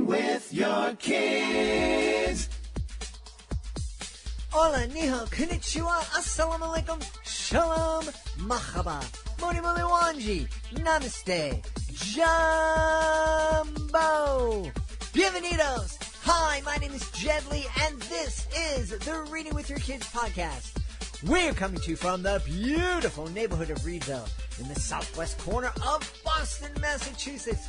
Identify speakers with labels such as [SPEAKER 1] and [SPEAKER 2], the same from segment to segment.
[SPEAKER 1] with your kids.
[SPEAKER 2] Hola, niho, konnichiwa, assalamu alaikum, shalom, mahaba, moni moni wanji, namaste, jumbo, bienvenidos. Hi, my name is Jed Lee, and this is the Reading with Your Kids podcast. We're coming to you from the beautiful neighborhood of Reedville in the southwest corner of Boston, Massachusetts.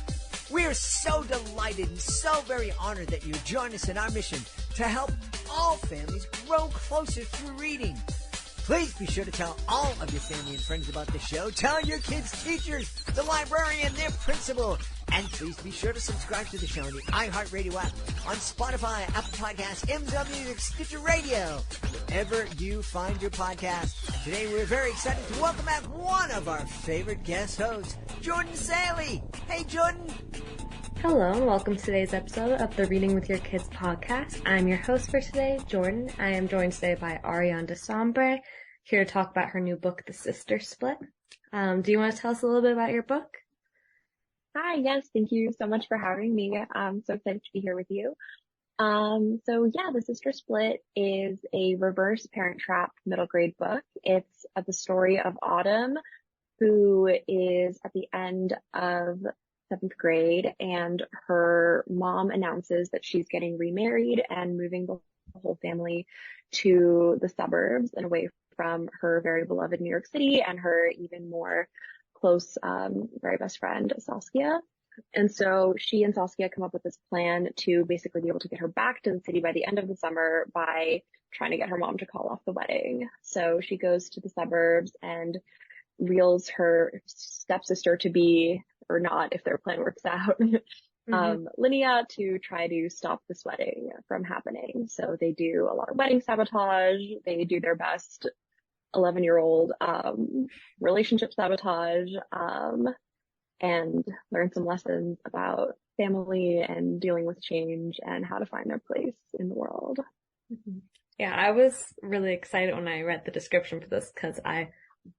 [SPEAKER 2] We are so delighted and so very honored that you join us in our mission to help all families grow closer through reading. Please be sure to tell all of your family and friends about the show. Tell your kids' teachers, the librarian, their principal. And please be sure to subscribe to the show on the iHeartRadio app, on Spotify, Apple Podcasts, MW, Stitcher Radio, wherever you find your podcast. Today we're very excited to welcome back one of our favorite guest hosts, Jordan Saley. Hey, Jordan.
[SPEAKER 3] Hello, and welcome to today's episode of the Reading with Your Kids podcast. I'm your host for today, Jordan. I am joined today by Auriane Desombre, here to talk about her new book, The Sister Split. Do you want to tell us a little bit about your book?
[SPEAKER 4] Hi, yes, thank you so much for having me. I'm so excited to be here with you. The Sister Split is a reverse Parent Trap middle grade book. It's the story of Autumn, who is at the end of 7th grade, and her mom announces that she's getting remarried and moving the whole family to the suburbs and away from her very beloved New York City and her even more close, very best friend, Saskia. And so she and Saskia come up with this plan to basically be able to get her back to the city by the end of the summer by trying to get her mom to call off the wedding. So she goes to the suburbs and reels her stepsister to be, or not, if their plan works out, Linnea, to try to stop this wedding from happening. So they do a lot of wedding sabotage. They do their best 11-year-old relationship sabotage, and learn some lessons about family and dealing with change and how to find their place in the world.
[SPEAKER 3] Mm-hmm. Yeah, I was really excited when I read the description for this because I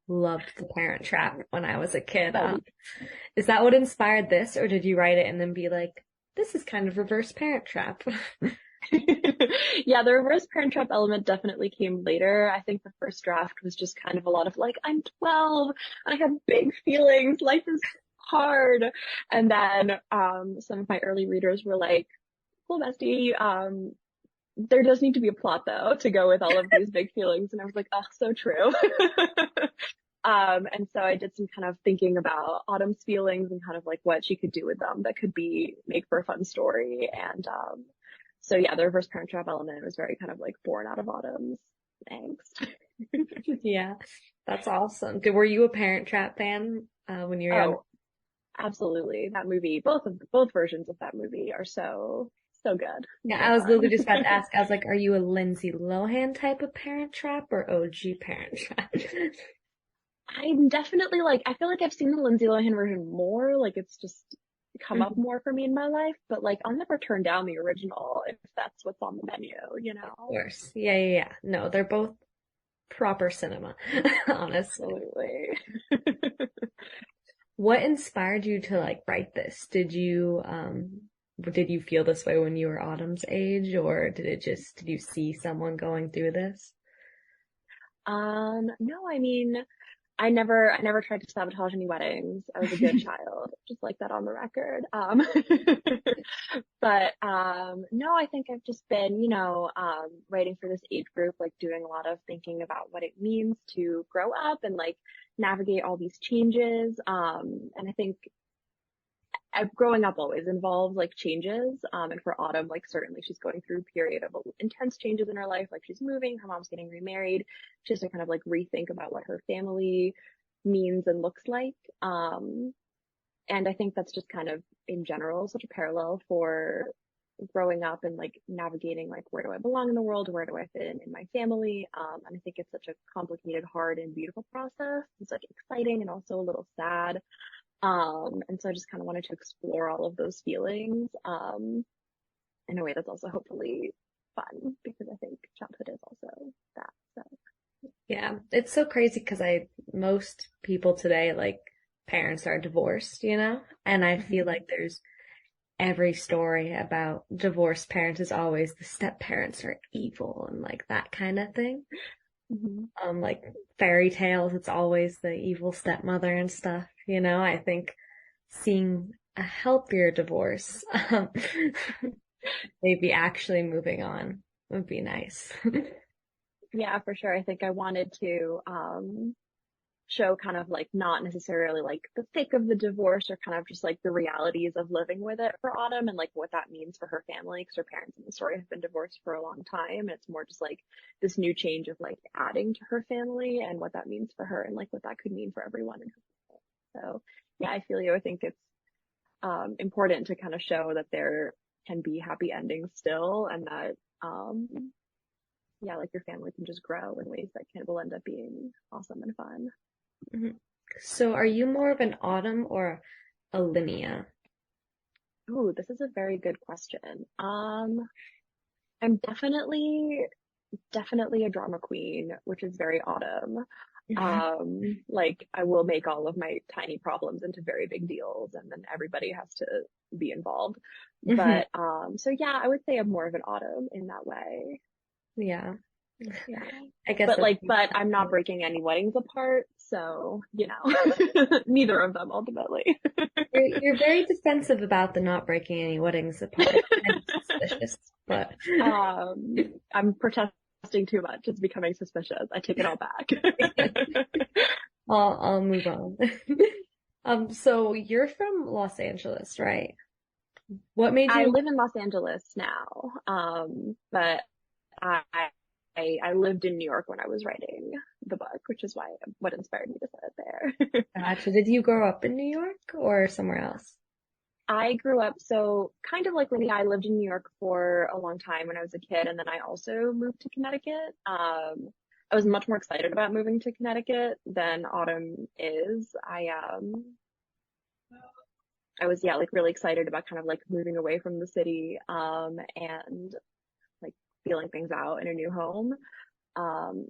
[SPEAKER 3] loved The Parent Trap when I was a kid. Is that what inspired this, or did you write it and then be like, this is kind of reverse Parent Trap?
[SPEAKER 4] Yeah, the reverse Parent Trap element definitely came later. I think the first draft was just kind of a lot of like, I'm 12 and I have big feelings. Life is hard. And then some of my early readers were like, cool, bestie, there does need to be a plot though to go with all of these big feelings. And I was like, oh, so true. And so I did some kind of thinking about Autumn's feelings and kind of like what she could do with them that could make for a fun story. And so yeah, the reverse Parent Trap element was very kind of like born out of Autumn's angst.
[SPEAKER 3] Yeah, that's awesome. Were you a Parent Trap fan when you were young?
[SPEAKER 4] Absolutely. That movie, both versions of that movie are so good.
[SPEAKER 3] Yeah, I was literally just about to ask. I was like, are you a Lindsay Lohan type of Parent Trap or OG Parent Trap?
[SPEAKER 4] I'm definitely like, I feel like I've seen the Lindsay Lohan version more, like it's just come up more for me in my life, but like I'll never turn down the original if that's what's on the menu, you know?
[SPEAKER 3] Of course. Yeah. No, they're both proper cinema, honestly.
[SPEAKER 4] Absolutely.
[SPEAKER 3] What inspired you to like write this? Did you feel this way when you were Autumn's age, or did you see someone going through this?
[SPEAKER 4] No, I mean, I never tried to sabotage any weddings. I was a good child, just like that on the record. But no, I think I've just been, writing for this age group, like doing a lot of thinking about what it means to grow up and like navigate all these changes. And I think growing up always involves like changes. And for Autumn, like certainly she's going through a period of intense changes in her life. Like she's moving, her mom's getting remarried. She has to kind of like rethink about what her family means and looks like. And I think that's just kind of in general such a parallel for growing up and like navigating like where do I belong in the world, where do I fit in my family. And I think it's such a complicated, hard, and beautiful process. It's like exciting and also a little sad. And so I just kind of wanted to explore all of those feelings in a way that's also hopefully fun, because I think childhood is also that. So
[SPEAKER 3] yeah, it's so crazy because most people today, like, parents are divorced, and I feel like there's every story about divorced parents is always the step parents are evil and like that kind of thing. Like fairy tales, it's always the evil stepmother and stuff, you know. I think seeing a healthier divorce, maybe actually moving on would be nice.
[SPEAKER 4] Yeah, for sure. I think I wanted to show kind of like not necessarily like the thick of the divorce or kind of just like the realities of living with it for Autumn and like what that means for her family because her parents in the story have been divorced for a long time. And it's more just like this new change of like adding to her family and what that means for her and like what that could mean for everyone in her family. So yeah, I feel you. I think it's important to kind of show that there can be happy endings still and that yeah, like your family can just grow in ways that will end up being awesome and fun.
[SPEAKER 3] So are you more of an Autumn or a Linnea?
[SPEAKER 4] Ooh, this is a very good question. I'm definitely a drama queen, which is very Autumn. Like I will make all of my tiny problems into very big deals and then everybody has to be involved. But so yeah, I would say I'm more of an Autumn in that way.
[SPEAKER 3] Yeah.
[SPEAKER 4] Yeah.
[SPEAKER 3] I guess
[SPEAKER 4] but I'm not breaking any weddings apart, so you know, neither of them ultimately.
[SPEAKER 3] You're very defensive about the not breaking any weddings apart. I'm suspicious, but
[SPEAKER 4] I'm protesting too much. It's becoming suspicious. I take it all back.
[SPEAKER 3] I'll move on. So you're from Los Angeles, right? What made you?
[SPEAKER 4] I live in Los Angeles now, but I lived in New York when I was writing the book, which is what inspired me to set it there.
[SPEAKER 3] Gotcha. Did you grow up in New York or somewhere else?
[SPEAKER 4] I grew up, so kind of like Lydia, I lived in New York for a long time when I was a kid, and then I also moved to Connecticut. I was much more excited about moving to Connecticut than Autumn is. I was, yeah, like really excited about kind of like moving away from the city, and like feeling things out in a new home.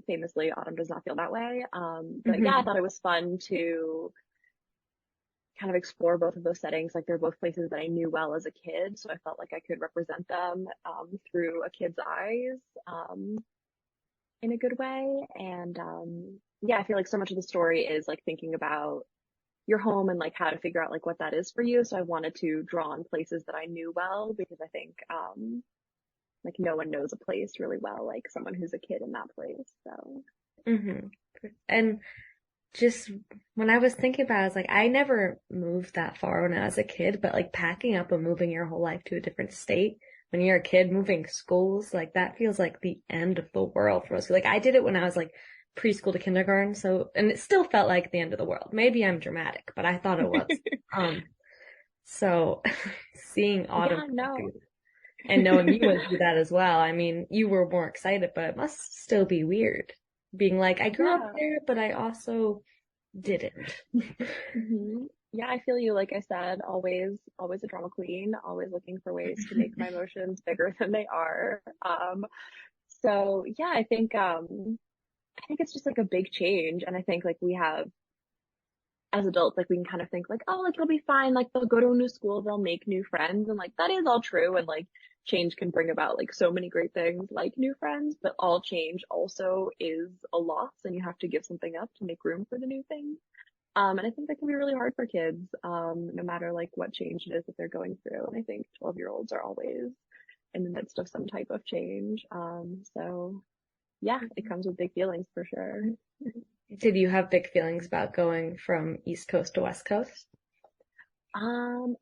[SPEAKER 4] Famously, Autumn does not feel that way. But yeah, I thought it was fun to kind of explore both of those settings. Like they're both places that I knew well as a kid, so I felt like I could represent them through a kid's eyes in a good way. And yeah, I feel like so much of the story is like thinking about your home and like how to figure out like what that is for you. So I wanted to draw on places that I knew well because I think like no one knows a place really well like someone who's a kid in that place. So
[SPEAKER 3] and just when I was thinking about it, I was like, I never moved that far when I was a kid, but like packing up and moving your whole life to a different state when you're a kid, moving schools, like that feels like the end of the world for us. Like I did it when I was like preschool to kindergarten, so, and it still felt like the end of the world. Maybe I'm dramatic, but I thought it was. So seeing Autumn and knowing you went through that as well, I mean, you were more excited, but it must still be weird being like, I grew up there, but I also didn't.
[SPEAKER 4] Yeah, I feel you. Like I said, always a drama queen, always looking for ways to make my emotions bigger than they are. So yeah, I think it's just like a big change. And I think like we have, as adults, like we can kind of think like, oh, like it'll be fine. Like they'll go to a new school, they'll make new friends. And like that is all true. And like change can bring about like so many great things like new friends, but all change also is a loss and you have to give something up to make room for the new thing. And I think that can be really hard for kids, no matter like what change it is that they're going through. And I think 12-year-olds are always in the midst of some type of change. So yeah, it comes with big feelings for sure.
[SPEAKER 3] Did you have big feelings about going from East Coast to West Coast?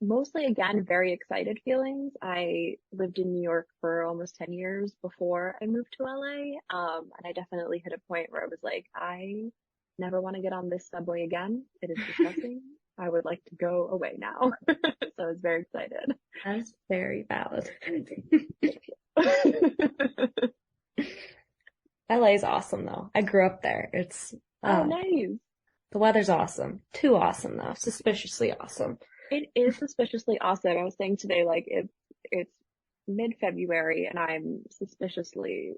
[SPEAKER 4] Mostly again, very excited feelings. I lived in New York for almost 10 years before I moved to LA. And I definitely hit a point where I was like, I never want to get on this subway again. It is disgusting. I would like to go away now. So I was very excited.
[SPEAKER 3] That's very valid. LA is awesome though. I grew up there. It's
[SPEAKER 4] nice.
[SPEAKER 3] The weather's awesome. Too awesome though. Suspiciously awesome.
[SPEAKER 4] It is suspiciously awesome. I was saying today, like it's mid-February and I'm suspiciously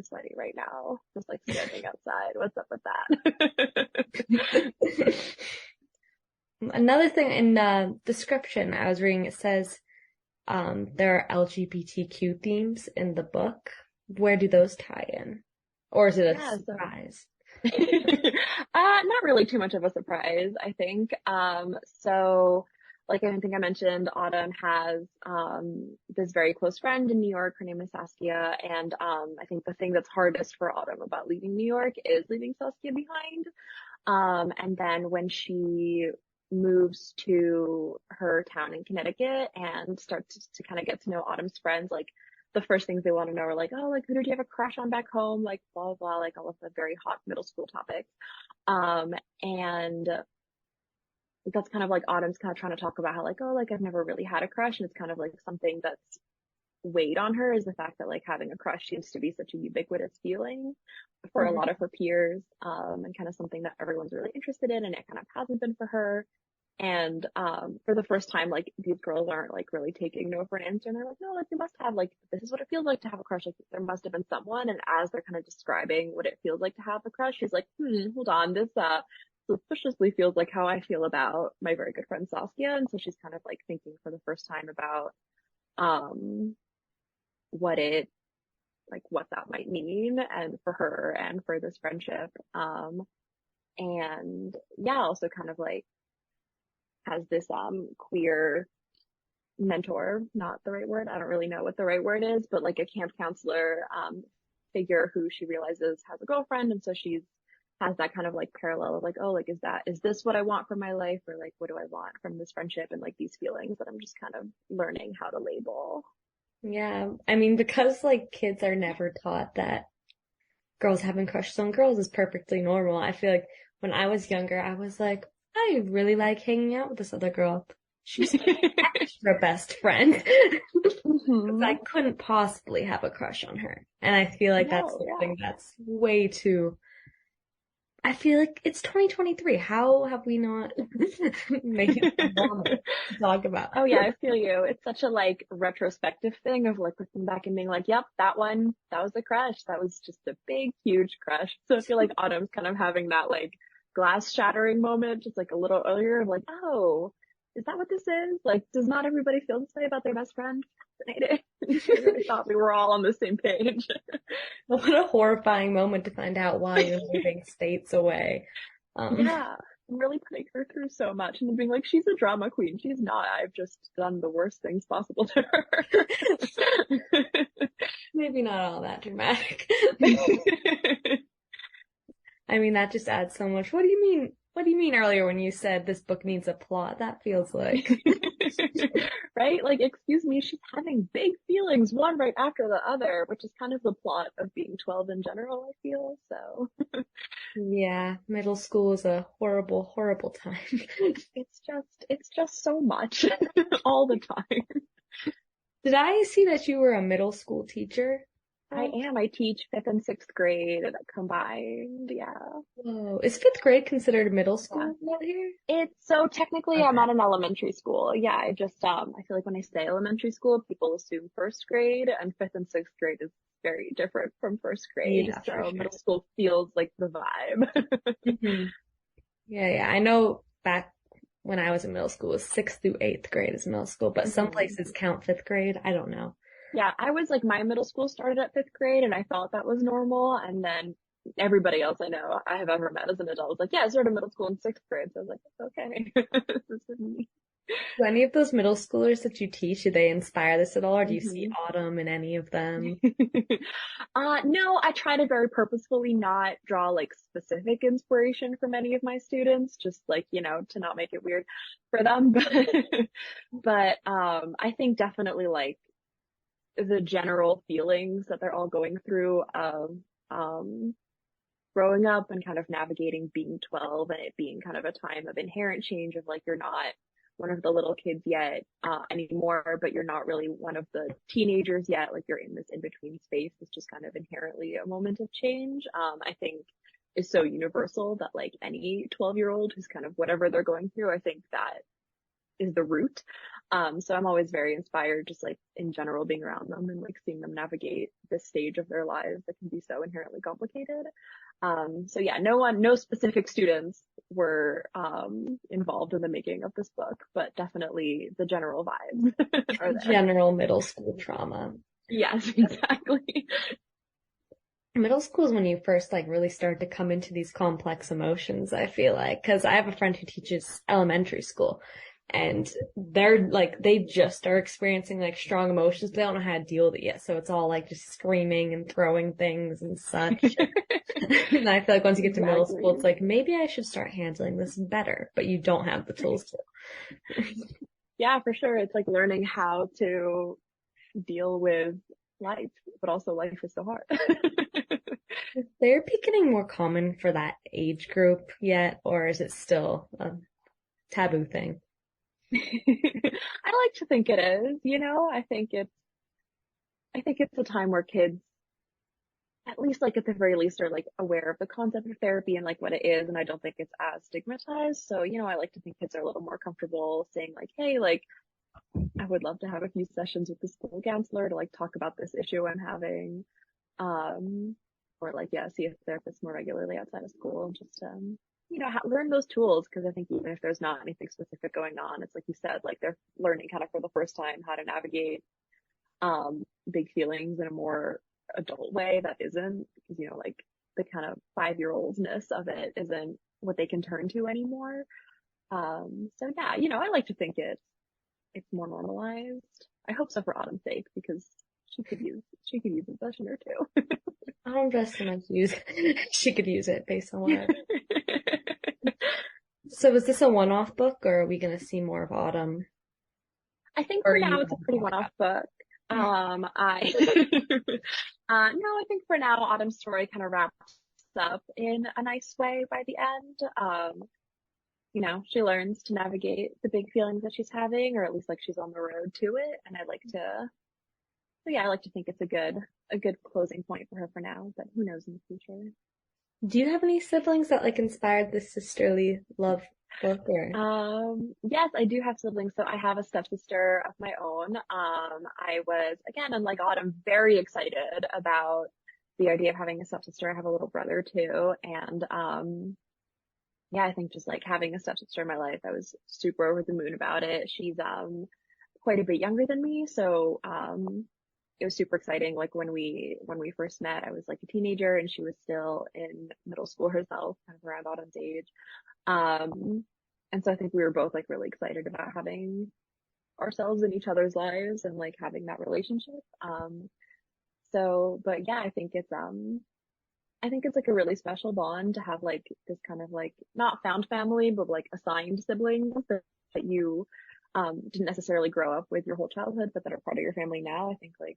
[SPEAKER 4] sweaty right now. Just like standing outside. What's up with that?
[SPEAKER 3] Another thing in the description I was reading, it says there are LGBTQ themes in the book. Where do those tie in? Or is it a
[SPEAKER 4] Yeah,
[SPEAKER 3] surprise?
[SPEAKER 4] Not really too much of a surprise, I think. So like I think I mentioned, Autumn has this very close friend in New York. Her name is Saskia, and I think the thing that's hardest for Autumn about leaving New York is leaving Saskia behind. And then when she moves to her town in Connecticut and starts to kind of get to know Autumn's friends, like the first things they want to know are like, oh, like who did you have a crush on back home? Like blah, blah, blah, like all of the very hot middle school topics. And that's kind of like Autumn's kind of trying to talk about how like, oh, like I've never really had a crush. And it's kind of like something that's weighed on her is the fact that like having a crush seems to be such a ubiquitous feeling for a lot of her peers, and kind of something that everyone's really interested in, and it kind of hasn't been for her. And for the first time, like these girls aren't like really taking no for an answer, and they're like, no, like you must have, like this is what it feels like to have a crush. Like there must have been someone. And as they're kind of describing what it feels like to have a crush, she's like, hold on, this suspiciously feels like how I feel about my very good friend Saskia. And so she's kind of like thinking for the first time about what that might mean and for her and for this friendship. And yeah, also kind of like has this queer mentor, not the right word, I don't really know what the right word is, but like a camp counselor figure who she realizes has a girlfriend, and so she's has that kind of like parallel of like, oh, like is this what I want from my life, or like what do I want from this friendship, and like these feelings that I'm just kind of learning how to label.
[SPEAKER 3] Yeah, I mean, because like kids are never taught that girls having crushes on girls is perfectly normal. I feel like when I was younger, I was like, I really like hanging out with this other girl. She's my extra best friend. I couldn't possibly have a crush on her. And I feel like that's something that's way too, I feel like it's 2023. How have we not made it normal to talk about?
[SPEAKER 4] Oh yeah, I feel you. It's such a like retrospective thing of like looking back and being like, yep, that one, that was a crush. That was just a big, huge crush. So I feel like Autumn's kind of having that like glass shattering moment just like a little earlier of like, oh, is that what this is? Like, does not everybody feel this way about their best friend? Fascinating. I really thought we were all on the same page.
[SPEAKER 3] What a horrifying moment to find out while you're moving states away.
[SPEAKER 4] Yeah, I'm really putting her through so much and being like, she's a drama queen. She's not. I've just done the worst things possible to her.
[SPEAKER 3] Maybe not all that dramatic. I mean, that just adds so much. What do you mean? What do you mean earlier when you said this book needs a plot? That feels like.
[SPEAKER 4] Right? Like, excuse me, she's having big feelings, one right after the other, which is kind of the plot of being 12 in general, I feel, so.
[SPEAKER 3] Yeah, middle school is a horrible, horrible time.
[SPEAKER 4] It's just so much all the time.
[SPEAKER 3] Did I see that you were a middle school teacher?
[SPEAKER 4] I am. I teach 5th and 6th grade combined. Yeah.
[SPEAKER 3] Whoa. Is 5th grade considered middle school out here?
[SPEAKER 4] It's so technically I'm at an elementary school. Yeah. I feel like when I say elementary school, people assume 1st grade, and 5th and 6th grade is very different from 1st grade.
[SPEAKER 3] Yeah,
[SPEAKER 4] so
[SPEAKER 3] sure.
[SPEAKER 4] Middle school feels like the vibe.
[SPEAKER 3] Yeah. I know back when I was in middle school, it was 6th through 8th grade is middle school, but some places count 5th grade. I don't know.
[SPEAKER 4] Yeah, I was like, my middle school started at 5th grade and I thought that was normal. And then everybody else I know I have ever met as an adult was like, yeah, I started middle school in 6th grade. So I was like, okay, this is me.
[SPEAKER 3] Do any of those middle schoolers that you teach, do they inspire this at all? Or do you see Autumn in any of them?
[SPEAKER 4] No, I try to very purposefully not draw like specific inspiration from any of my students, just like, to not make it weird for them. But I think definitely like, the general feelings that they're all going through of growing up and kind of navigating being 12 and it being kind of a time of inherent change of like you're not one of the little kids yet anymore, but you're not really one of the teenagers yet. Like you're in this in-between space. It's just kind of inherently a moment of change. I think is so universal that like any 12-year-old who's kind of whatever they're going through, I think that is the root. So I'm always very inspired, just like in general, being around them and like seeing them navigate this stage of their lives that can be so inherently complicated. So yeah, no specific students were involved in the making of this book, but definitely the general vibes are there.
[SPEAKER 3] General middle school trauma.
[SPEAKER 4] Yes, exactly.
[SPEAKER 3] Middle school is when you first like really start to come into these complex emotions, I feel like, because I have a friend who teaches elementary school and they're like, they just are experiencing like strong emotions, but they don't know how to deal with it yet. So it's all like just screaming and throwing things and such. And I feel like once you get to middle school, it's like, maybe I should start handling this better, but you don't have the tools to.
[SPEAKER 4] Yeah, for sure. It's like learning how to deal with life, but also life is so hard.
[SPEAKER 3] Is therapy getting more common for that age group yet, or is it still a taboo thing?
[SPEAKER 4] I like to think it is, I think it's a time where kids, at least like at the very least, are like aware of the concept of therapy and like what it is. And I don't think it's as stigmatized. So, I like to think kids are a little more comfortable saying like, hey, like, I would love to have a few sessions with the school counselor to like talk about this issue I'm having. Or like, yeah, see a therapist more regularly outside of school. Just, learn those tools. Cause I think even if there's not anything specific going on, it's like you said, like they're learning kind of for the first time how to navigate, big feelings in a more adult way that isn't, because, like the kind of 5-year-oldness of it isn't what they can turn to anymore. So yeah, I like to think it's more normalized. I hope so for Autumn's sake because she could use a session or two.
[SPEAKER 3] Autumn just so much use she could use it based on what. So is this a one-off book, or are we going to see more of Autumn?
[SPEAKER 4] I think for now it's a pretty one-off book. No, I think for now Autumn's story kind of wraps up in a nice way by the end. She learns to navigate the big feelings that she's having, or at least like she's on the road to it. And I like to think it's a good closing point for her for now, but who knows in the future.
[SPEAKER 3] Do you have any siblings that like inspired this sisterly love book or?
[SPEAKER 4] Yes, I do have siblings. So I have a stepsister of my own. I was, again, unlike Autumn, very excited about the idea of having a stepsister. I have a little brother too. And, yeah, I think just like having a stepsister in my life, I was super over the moon about it. She's, quite a bit younger than me. So, it was super exciting. Like when we first met, I was like a teenager and she was still in middle school herself, kind of around Autumn's age. And so I think we were both like really excited about having ourselves in each other's lives and like having that relationship. But yeah, I think it's like a really special bond to have like this kind of like not found family, but like assigned siblings that you didn't necessarily grow up with your whole childhood, but that are part of your family now. I think like,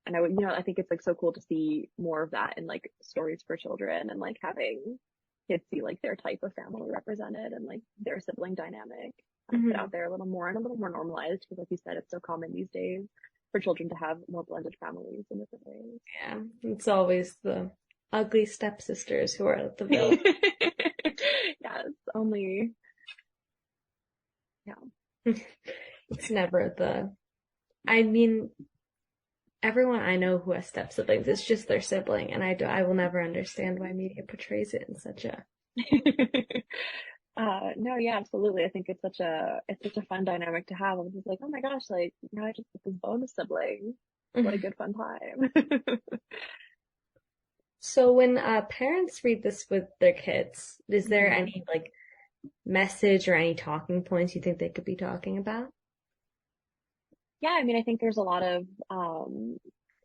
[SPEAKER 4] and I think it's like so cool to see more of that in like stories for children and like having kids see like their type of family represented and like their sibling dynamic put out there a little more and a little more normalized because like you said, it's so common these days for children to have more blended families in different ways.
[SPEAKER 3] Yeah, it's always the ugly stepsisters who are at the villain.
[SPEAKER 4] Yeah, it's only, yeah.
[SPEAKER 3] It's never I mean, everyone I know who has step siblings, it's just their sibling, and I will never understand why media portrays it in such a.
[SPEAKER 4] No, yeah, absolutely. I think it's such a fun dynamic to have. I'm just like, oh my gosh, like, I just get this bonus sibling. What a good fun time.
[SPEAKER 3] So when parents read this with their kids, is there any like message or any talking points you think they could be talking about?
[SPEAKER 4] Yeah, I mean, I think there's a lot of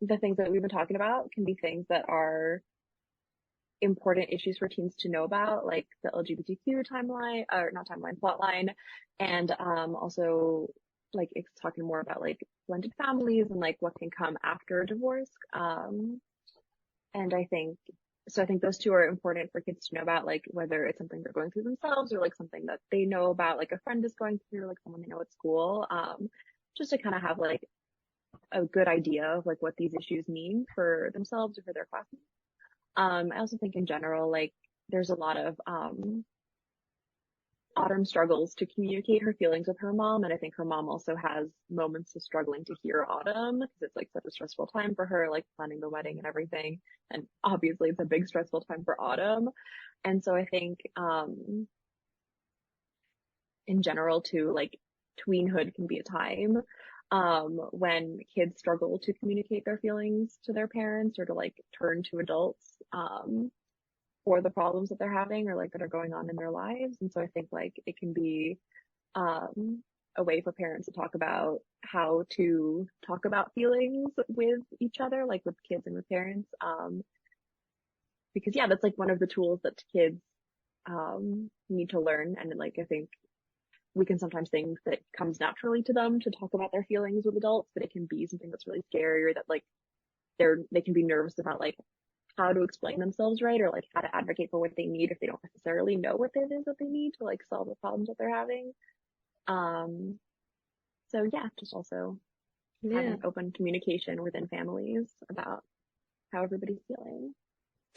[SPEAKER 4] the things that we've been talking about can be things that are important issues for teens to know about, like the LGBTQ timeline, or not timeline, plotline, and also like it's talking more about like blended families and like what can come after divorce. And I think those two are important for kids to know about, like whether it's something they're going through themselves or like something that they know about, like a friend is going through, like someone they know at school. Just to kind of have like a good idea of like what these issues mean for themselves or for their classmates. I also think in general, like there's a lot of Autumn struggles to communicate her feelings with her mom, and I think her mom also has moments of struggling to hear Autumn because it's like such a stressful time for her, like planning the wedding and everything. And obviously it's a big stressful time for Autumn. And so I think in general too, like tweenhood can be a time when kids struggle to communicate their feelings to their parents or to like turn to adults for the problems that they're having or like that are going on in their lives. And so I think like it can be a way for parents to talk about how to talk about feelings with each other, like with kids and with parents. Because yeah, that's like one of the tools that kids need to learn. And like I think we can sometimes think that comes naturally to them to talk about their feelings with adults, but it can be something that's really scary or that like they can be nervous about like how to explain themselves right or like how to advocate for what they need if they don't necessarily know what it is that they need to like solve the problems that they're having. So yeah, just also having open communication within families about how everybody's feeling.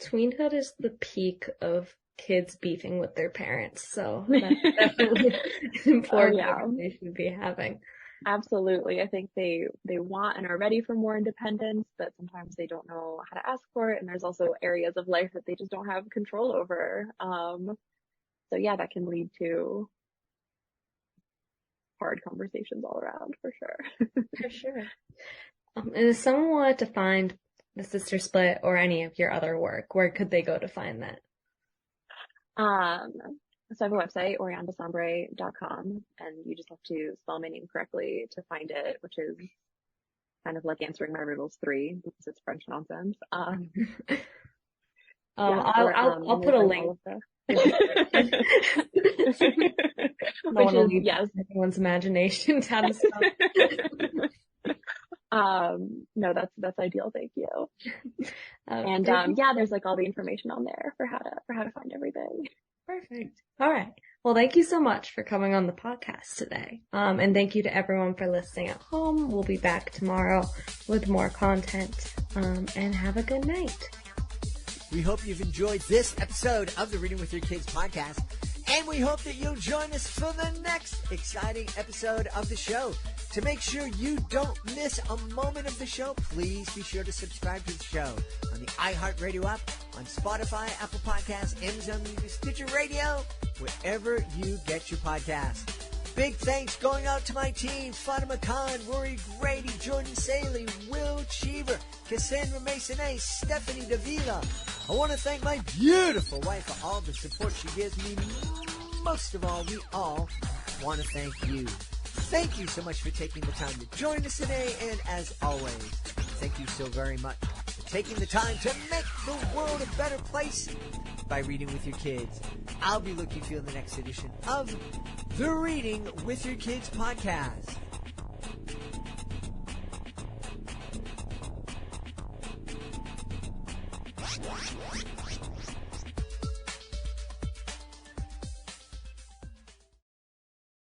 [SPEAKER 3] Tweenhood is the peak of kids beefing with their parents, so that's definitely an important conversation to be having.
[SPEAKER 4] Absolutely. I think they want and are ready for more independence, but sometimes they don't know how to ask for it. And there's also areas of life that they just don't have control over. So yeah, that can lead to hard conversations all around for sure.
[SPEAKER 3] For sure. And if someone wanted to find the Sister Split or any of your other work, where could they go to find that?
[SPEAKER 4] So I have a website, AurianeDesombre.com, and you just have to spell my name correctly to find it, which is kind of like answering my riddles 3 because it's French nonsense.
[SPEAKER 3] I'll put a link. Which is, yes, everyone's imagination to how to spell.
[SPEAKER 4] No, that's ideal. Thank you. And yeah, there's like all the information on there for how to find everything.
[SPEAKER 3] Perfect. All right. Well, thank you so much for coming on the podcast today. And thank you to everyone for listening at home. We'll be back tomorrow with more content. And have a good night.
[SPEAKER 2] We hope you've enjoyed this episode of the Reading with Your Kids podcast. And we hope that you'll join us for the next exciting episode of the show. To make sure you don't miss a moment of the show, please be sure to subscribe to the show on the iHeartRadio app, on Spotify, Apple Podcasts, Amazon Music, Stitcher Radio, wherever you get your podcasts. Big thanks going out to my team, Fatima Khan, Rory Grady, Jordan Saley, Will Cheever, Cassandra Masonet, Stephanie Davila. I want to thank my beautiful wife for all the support she gives me. Most of all, we all want to thank you. Thank you so much for taking the time to join us today, and as always, thank you so very much for taking the time to make the world a better place by reading with your kids. I'll be looking for you in the next edition of the Reading with Your Kids podcast.